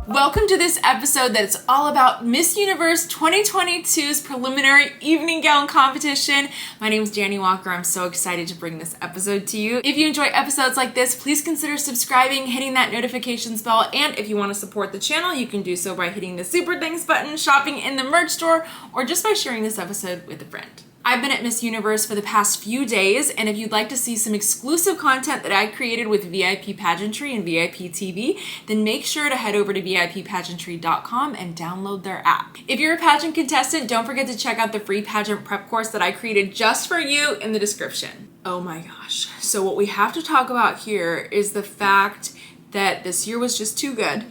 Welcome to this episode that's all about Miss Universe 2022's preliminary evening gown competition. My name is Dani Walker. I'm so excited to bring this episode to you. If you enjoy episodes like this, please consider subscribing, hitting that notifications bell, and if you want to support the channel, you can do so by hitting the super thanks button, shopping in the merch store, or just by sharing this episode with a friend. I've been at Miss Universe for the past few days, and if you'd like to see some exclusive content that I created with VIP Pageantry and VIP TV, then make sure to head over to VIPpageantry.com and download their app. If you're a pageant contestant, don't forget to check out the free pageant prep course that I created just for you in the description. Oh my gosh. So what we have to talk about here is the fact that this year was just too good.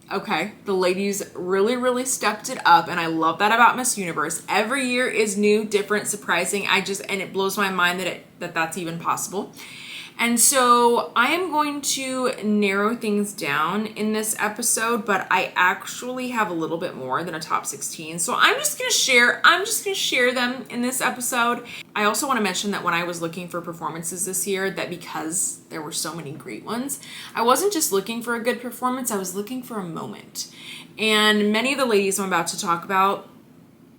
Okay, the ladies really stepped it up, and I love that about Miss Universe. Every year is new, different, surprising. And it blows my mind that that's even possible. And so I am going to narrow things down in this episode, but I actually have a little bit more than a top 16. So I'm just gonna share them in this episode. I also want to mention that when I was looking for performances this year, that because there were so many great ones, I wasn't just looking for a good performance, I was looking for a moment. And many of the ladies I'm about to talk about,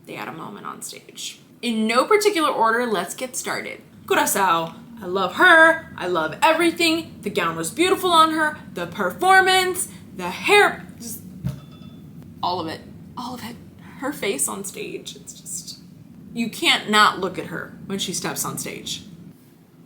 they had a moment on stage. In no particular order, let's get started. Curaçao. I love her. I love everything. The gown was beautiful on her. The performance, the hair, just all of it. All of it. Her face on stage. It's just, you can't not look at her when she steps on stage.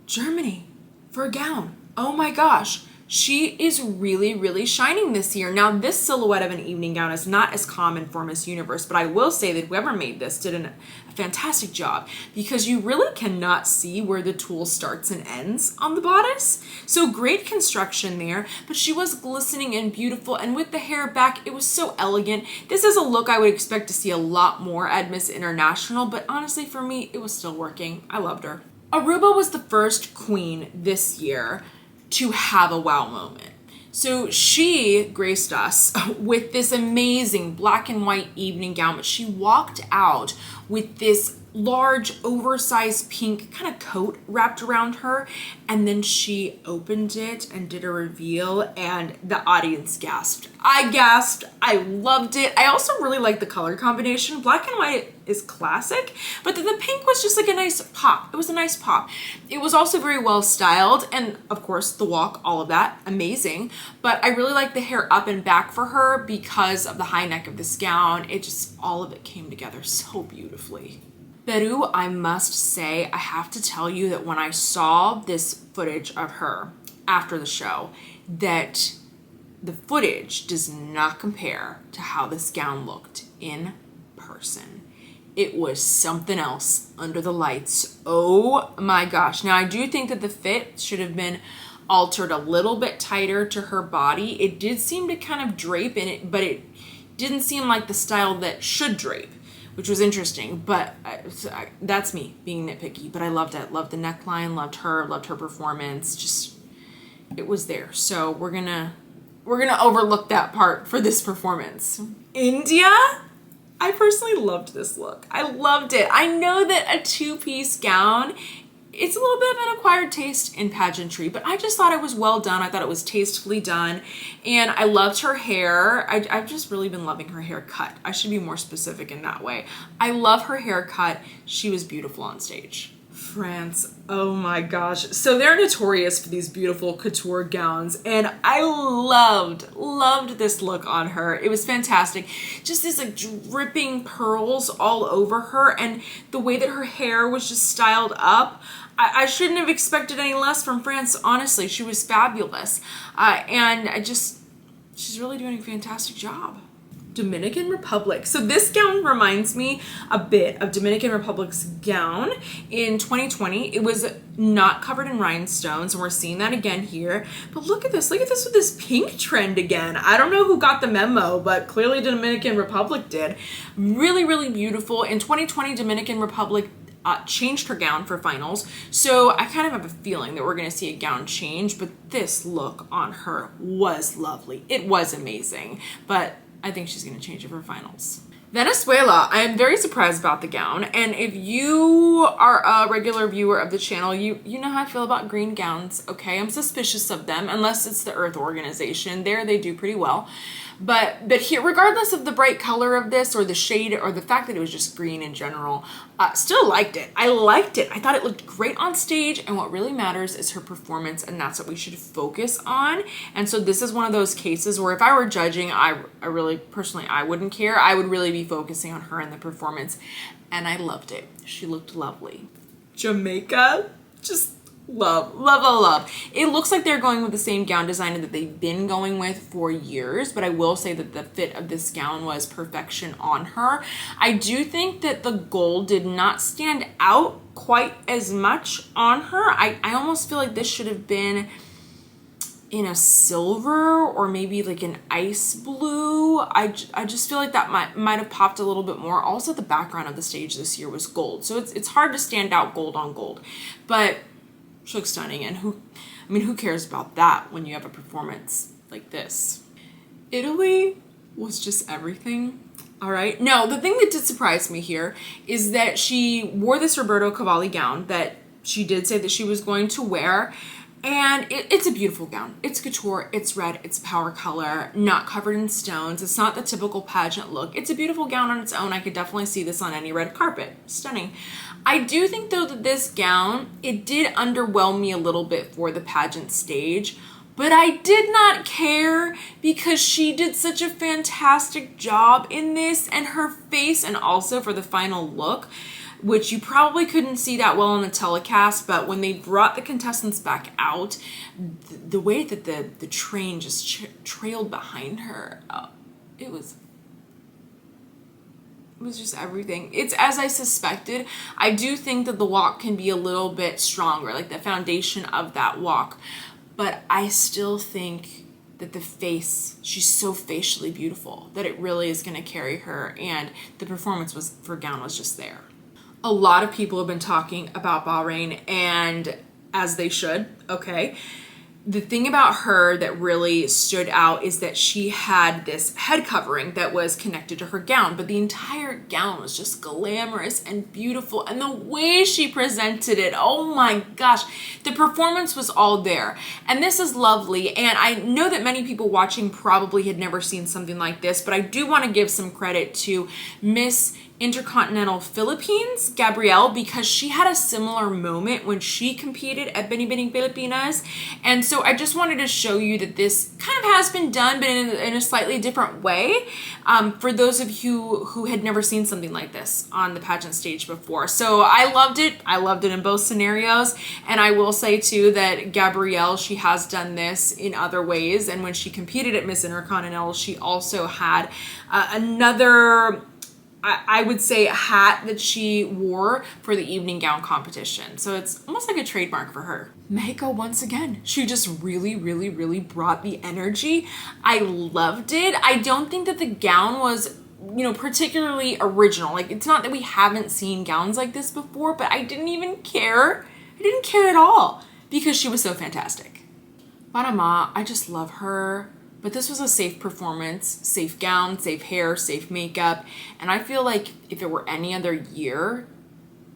Germany for a gown. Oh my gosh. She is really shining this year. Now, this silhouette of an evening gown is not as common for Miss Universe, but I will say that whoever made this did a fantastic job because you really cannot see where the tulle starts and ends on the bodice. So great construction there, but she was glistening and beautiful, and with the hair back, it was so elegant. This is a look I would expect to see a lot more at Miss International, but honestly for me, it was still working. I loved her. Aruba was the first queen this year to have a wow moment. So she graced us with this amazing black and white evening gown, but she walked out with this large oversized pink kind of coat wrapped around her, and then she opened it and did a reveal, and the audience gasped. I gasped. I loved it. I also really like the color combination. Black and white is classic, but then the pink was just like a nice pop. It was a nice pop. It was also very well styled, and of course the walk, all of that, amazing. But I really like the hair up and back for her because of the high neck of this gown. It just, all of it came together so beautifully. Peru, I must say, I have to tell you that when I saw this footage of her after the show, that the footage does not compare to how this gown looked in person. It was something else under the lights. Oh my gosh. Now, I do think that the fit should have been altered a little bit tighter to her body. It did seem to kind of drape in it, but it didn't seem like the style that should drape, which was interesting, but that's me being nitpicky, but I loved it. Loved the neckline, loved her performance, just, it was there. So we're gonna overlook that part for this performance. India, I personally loved this look. I loved it. I know that a two-piece gown, it's a little bit of an acquired taste in pageantry, but I just thought it was well done. I thought it was tastefully done, and I loved her hair. I've just really been loving her haircut. I should be more specific in that way. I love her haircut. She was beautiful on stage. France, oh my gosh. So they're notorious for these beautiful couture gowns, and I loved this look on her. It was fantastic. Just these like dripping pearls all over her, and the way that her hair was just styled up. I shouldn't have expected any less from France, honestly. She was fabulous. And she's really doing a fantastic job. Dominican Republic. So this gown reminds me a bit of Dominican Republic's gown in 2020. It was not covered in rhinestones, and we're seeing that again here. But look at this with this pink trend again. I don't know who got the memo, but clearly Dominican Republic did. Really beautiful. In 2020, Dominican Republic changed her gown for finals, so I kind of have a feeling that we're going to see a gown change, but this look on her was lovely. It was amazing, but I think she's going to change it for finals. Venezuela, I am very surprised about the gown, and if you are a regular viewer of the channel, you know how I feel about green gowns, okay? I'm suspicious of them, unless it's the Earth Organization. There they do pretty well. But here, regardless of the bright color of this or the shade or the fact that it was just green in general, still liked it. I liked it. I thought it looked great on stage, and what really matters is her performance, and that's what we should focus on. And so this is one of those cases where if I were judging, I really, personally, I wouldn't care. I would really be focusing on her and the performance, and I loved it. She looked lovely. Jamaica, just love, love, love, love. It looks like they're going with the same gown designer that they've been going with for years, but I will say that the fit of this gown was perfection on her. I do think that the gold did not stand out quite as much on her. I almost feel like this should have been in a silver or maybe like an ice blue. I just feel like that might have popped a little bit more. Also, the background of the stage this year was gold, so it's hard to stand out gold on gold, but she looks stunning, and who cares about that when you have a performance like this? Italy was just everything. All right. No, the thing that did surprise me here is that she wore this Roberto Cavalli gown that she did say that she was going to wear. And it's a beautiful gown. It's couture, it's red, it's power color, not covered in stones. It's not the typical pageant look. It's a beautiful gown on its own. I could definitely see this on any red carpet. Stunning. I do think though that this gown, it did underwhelm me a little bit for the pageant stage, but I did not care because she did such a fantastic job in this, and her face, and also for the final look, which you probably couldn't see that well on the telecast, but when they brought the contestants back out, the way that the train just trailed behind her, it was just everything. It's as I suspected. I do think that the walk can be a little bit stronger, like the foundation of that walk, but I still think that the face, she's so facially beautiful that it really is going to carry her, and the performance for gown was just there. A lot of people have been talking about Bahrain, and as they should, okay? The thing about her that really stood out is that she had this head covering that was connected to her gown, but the entire gown was just glamorous and beautiful, and the way she presented it, oh my gosh, the performance was all there. And this is lovely, and I know that many people watching probably had never seen something like this, but I do want to give some credit to Miss Intercontinental Philippines, Gabrielle, because she had a similar moment when she competed at Binibining Pilipinas. And so I just wanted to show you that this kind of has been done, but in a slightly different way, for those of you who had never seen something like this on the pageant stage before. So I loved it. I loved it in both scenarios. And I will say too that Gabrielle, she has done this in other ways. And when she competed at Miss Intercontinental, she also had another, I would say, a hat that she wore for the evening gown competition. So it's almost like a trademark for her. Mexico, once again, she just really, really, really brought the energy. I loved it. I don't think that the gown was, particularly original. Like, it's not that we haven't seen gowns like this before, but I didn't even care. I didn't care at all because she was so fantastic. Panama, I just love her. But this was a safe performance, safe gown, safe hair, safe makeup. And I feel like if it were any other year,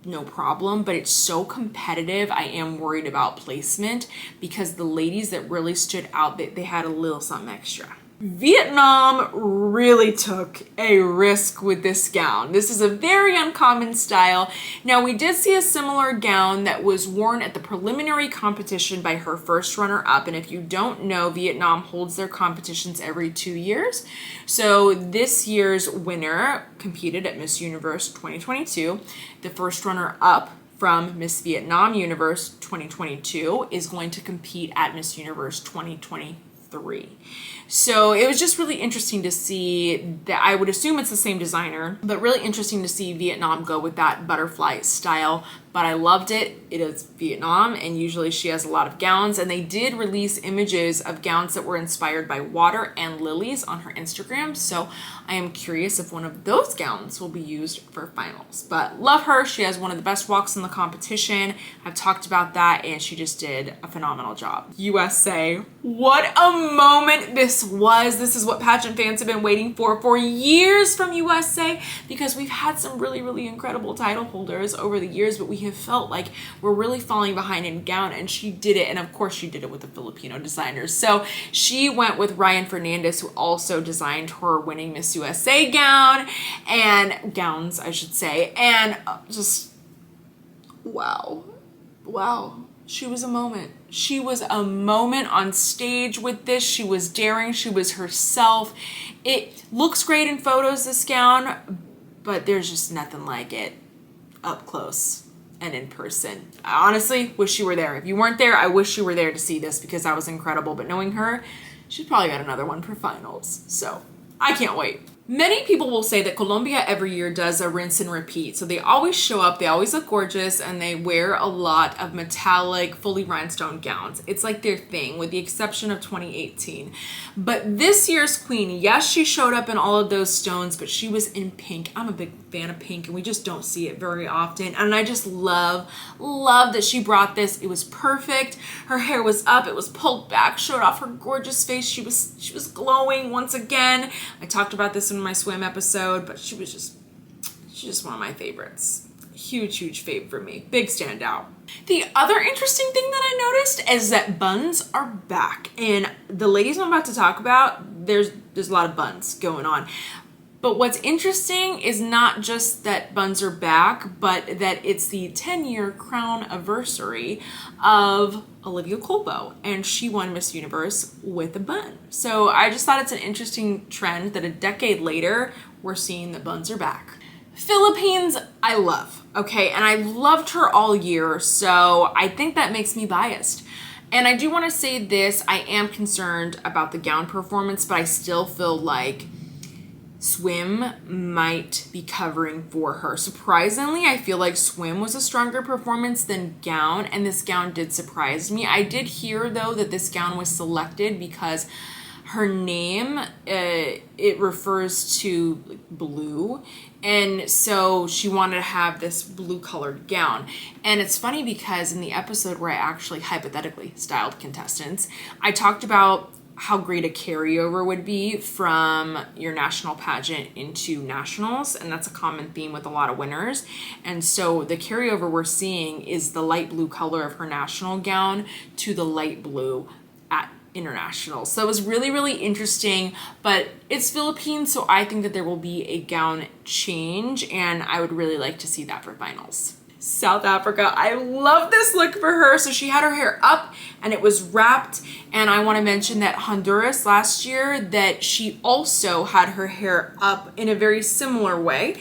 no problem. But it's so competitive, I am worried about placement because the ladies that really stood out, they had a little something extra. Vietnam really took a risk with this gown. This is a very uncommon style. Now, we did see a similar gown that was worn at the preliminary competition by her first runner-up. And if you don't know, Vietnam holds their competitions every 2 years. So this year's winner competed at Miss Universe 2022. The first runner-up from Miss Vietnam Universe 2022 is going to compete at Miss Universe 2023. So it was just really interesting to see that. I would assume it's the same designer, but really interesting to see Vietnam go with that butterfly style but I loved it. It is Vietnam, and usually she has a lot of gowns, and they did release images of gowns that were inspired by water and lilies on her Instagram, so I am curious if one of those gowns will be used for finals. But love her. She has one of the best walks in the competition. I've talked about that, and she just did a phenomenal job. USA, what a moment this was. This is what pageant fans have been waiting for years from USA, because we've had some really, really incredible title holders over the years, but we have felt like we're really falling behind in gown, and she did it. And of course she did it with the Filipino designers. So she went with Ryan Fernandez, who also designed her winning Miss USA gown, and gowns, I should say, and just wow. She was a moment. She was a moment on stage with this. She was daring. She was herself. It looks great in photos, this gown, but there's just nothing like it up close and in person. I honestly wish you were there. If you weren't there, I wish you were there to see this, because that was incredible. But knowing her, she's probably got another one for finals. So I can't wait. Many people will say that Colombia every year does a rinse and repeat. So they always show up, they always look gorgeous, and they wear a lot of metallic, fully rhinestone gowns. It's like their thing, with the exception of 2018. But this year's queen, yes, she showed up in all of those stones, but she was in pink. I'm a big fan of pink, and we just don't see it very often. And I just love that she brought this. It was perfect. Her hair was up, it was pulled back, showed off her gorgeous face. She was glowing once again. I talked about this in my swim episode, but she's just one of my favorites. Huge fave for me. Big standout. The other interesting thing that I noticed is that buns are back, and the ladies I'm about to talk about, there's a lot of buns going on. But what's interesting is not just that buns are back, but that it's the 10-year crown anniversary of Olivia Colbo, and she won Miss Universe with a bun. So I just thought it's an interesting trend that a decade later, we're seeing that buns are back. Philippines, I love, okay? And I loved her all year, so I think that makes me biased. And I do want to say this, I am concerned about the gown performance, but I still feel like swim might be covering for her. Surprisingly, I feel like swim was a stronger performance than gown, and this gown did surprise me. I did hear, though, that this gown was selected because her name, it refers to blue, and so she wanted to have this blue colored gown. And it's funny because in the episode where I actually hypothetically styled contestants, I talked about how great a carryover would be from your national pageant into nationals, and that's a common theme with a lot of winners. And so the carryover we're seeing is the light blue color of her national gown to the light blue at international. So it was really interesting, but it's Philippines, so I think that there will be a gown change, and I would really like to see that for finals. South Africa, I love this look for her. So she had her hair up and it was wrapped, and I want to mention that Honduras last year, that she also had her hair up in a very similar way.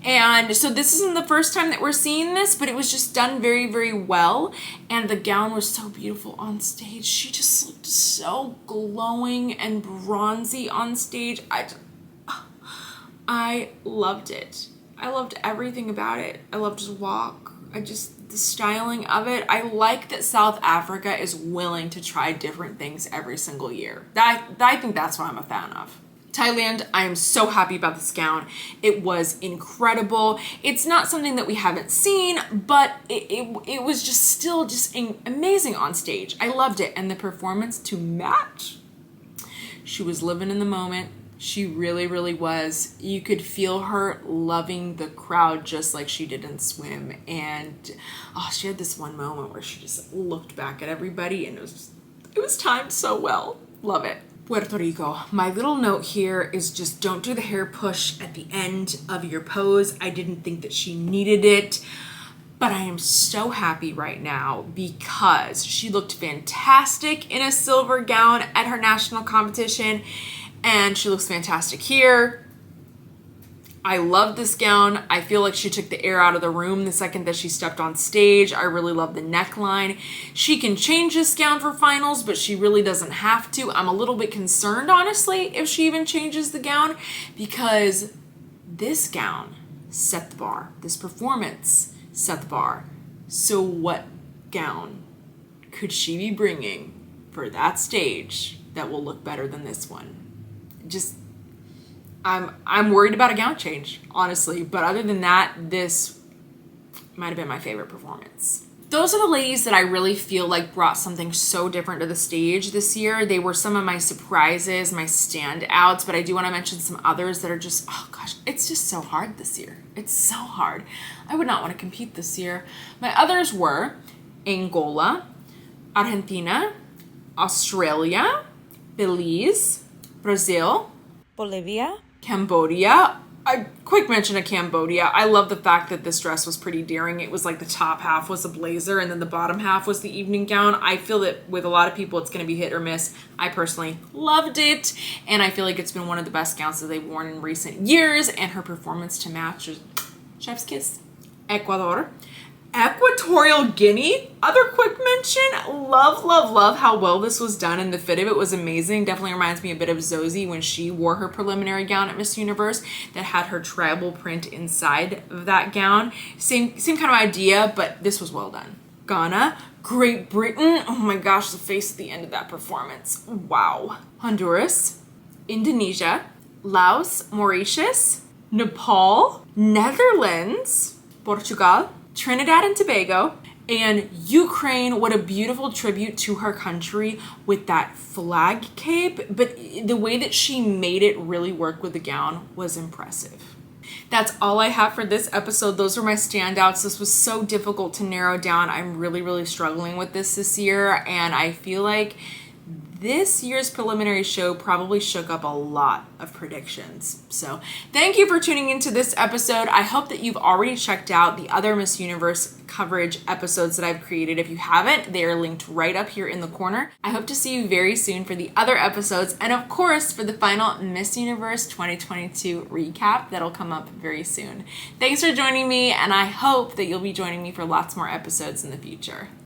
And so this isn't the first time that we're seeing this, but it was just done very well, and the gown was so beautiful on stage. She just looked so glowing and bronzy on stage. I loved it. I loved everything about it. I loved his walk. The styling of it. I like that South Africa is willing to try different things every single year. I think that's what I'm a fan of. Thailand, I am so happy about this gown. It was incredible. It's not something that we haven't seen, but it was just still amazing on stage. I loved it. And the performance to match, she was living in the moment. She really was. You could feel her loving the crowd just like she did in swim. And she had this one moment where she just looked back at everybody, and it was timed so well. Love it. Puerto Rico. My little note here is just don't do the hair push at the end of your pose. I didn't think that she needed it, but I am so happy right now because she looked fantastic in a silver gown at her national competition, and she looks fantastic here. I love this gown. I feel like she took the air out of the room the second that she stepped on stage. I really love the neckline. She can change this gown for finals, but she really doesn't have to. I'm a little bit concerned, honestly, if she even changes the gown, because this gown set the bar. This performance set the bar. So what gown could she be bringing for that stage that will look better than this one? I'm worried about a gown change, honestly. But other than that, this might have been my favorite performance. Those are the ladies that I really feel like brought something so different to the stage this year. They were some of my surprises, my standouts, but I do want to mention some others that are just, oh gosh, it's just so hard this year. It's so hard. I would not want to compete this year. My others were Angola, Argentina, Australia, Belize, Brazil, Bolivia, Cambodia. A quick mention of Cambodia. I love the fact that this dress was pretty daring. It was like the top half was a blazer and then the bottom half was the evening gown. I feel that with a lot of people it's going to be hit or miss. I personally loved it, and I feel like it's been one of the best gowns that they've worn in recent years, and her performance to match is chef's kiss. Ecuador. Equatorial Guinea, other quick mention. Love how well this was done, and the fit of it was amazing. Definitely reminds me a bit of Zosie when she wore her preliminary gown at Miss Universe that had her tribal print inside of that gown. Same kind of idea, but this was well done. Ghana, Great Britain. Oh my gosh, the face at the end of that performance. Wow. Honduras, Indonesia, Laos, Mauritius, Nepal, Netherlands, Portugal, Trinidad and Tobago, and Ukraine. What a beautiful tribute to her country with that flag cape. But the way that she made it really work with the gown was impressive. That's all I have for this episode. Those are my standouts. This was so difficult to narrow down. I'm really struggling with this year, and I feel like this year's preliminary show probably shook up a lot of predictions. So thank you for tuning into this episode. I hope that you've already checked out the other Miss Universe coverage episodes that I've created. If you haven't, they are linked right up here in the corner. I hope to see you very soon for the other episodes, and of course for the final Miss Universe 2022 recap that'll come up very soon. Thanks for joining me, and I hope that you'll be joining me for lots more episodes in the future.